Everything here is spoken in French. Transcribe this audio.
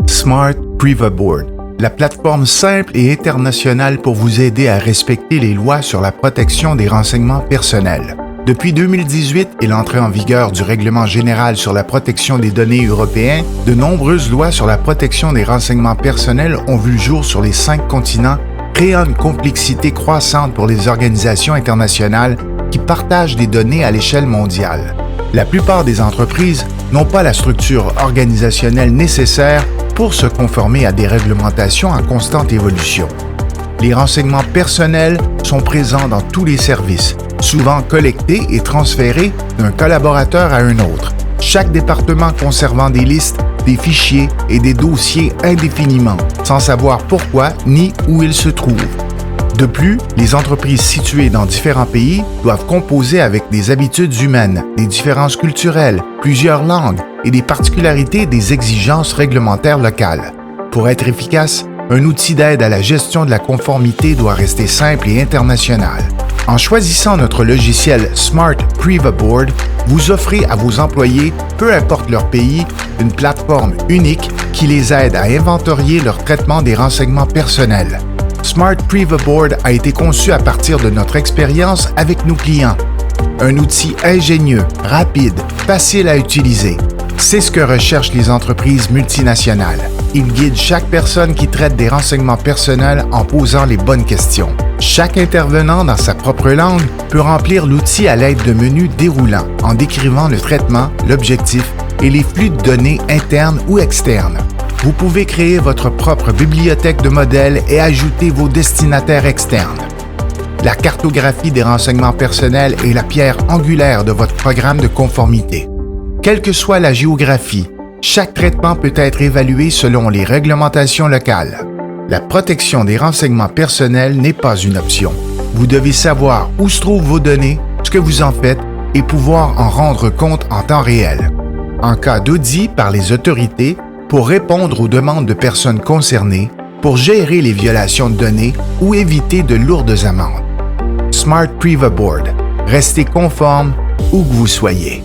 Smart Privacy Board, la plateforme simple et internationale pour vous aider à respecter les lois sur la protection des renseignements personnels. Depuis 2018 et l'entrée en vigueur du Règlement général sur la protection des données européen, de nombreuses lois sur la protection des renseignements personnels ont vu le jour sur les 5 continents, créant une complexité croissante pour les organisations internationales qui partagent des données à l'échelle mondiale. La plupart des entreprises n'ont pas la structure organisationnelle nécessaire pour se conformer à des réglementations en constante évolution. Les renseignements personnels sont présents dans tous les services, souvent collectés et transférés d'un collaborateur à un autre, chaque département conservant des listes, des fichiers et des dossiers indéfiniment, sans savoir pourquoi ni où ils se trouvent. De plus, les entreprises situées dans différents pays doivent composer avec des habitudes humaines, des différences culturelles, plusieurs langues et des particularités des exigences réglementaires locales. Pour être efficace, un outil d'aide à la gestion de la conformité doit rester simple et international. En choisissant notre logiciel Smart Privacy Board, vous offrez à vos employés, peu importe leur pays, une plateforme unique qui les aide à inventorier leur traitement des renseignements personnels. Smart Privacy Board a été conçu à partir de notre expérience avec nos clients. Un outil ingénieux, rapide, facile à utiliser. C'est ce que recherchent les entreprises multinationales. Il guide chaque personne qui traite des renseignements personnels en posant les bonnes questions. Chaque intervenant dans sa propre langue peut remplir l'outil à l'aide de menus déroulants en décrivant le traitement, l'objectif et les flux de données internes ou externes. Vous pouvez créer votre propre bibliothèque de modèles et ajouter vos destinataires externes. La cartographie des renseignements personnels est la pierre angulaire de votre programme de conformité. Quelle que soit la géographie, chaque traitement peut être évalué selon les réglementations locales. La protection des renseignements personnels n'est pas une option. Vous devez savoir où se trouvent vos données, ce que vous en faites et pouvoir en rendre compte en temps réel. En cas d'audit par les autorités, pour répondre aux demandes de personnes concernées, pour gérer les violations de données ou éviter de lourdes amendes. Smart Privacy Board. Restez conforme où que vous soyez.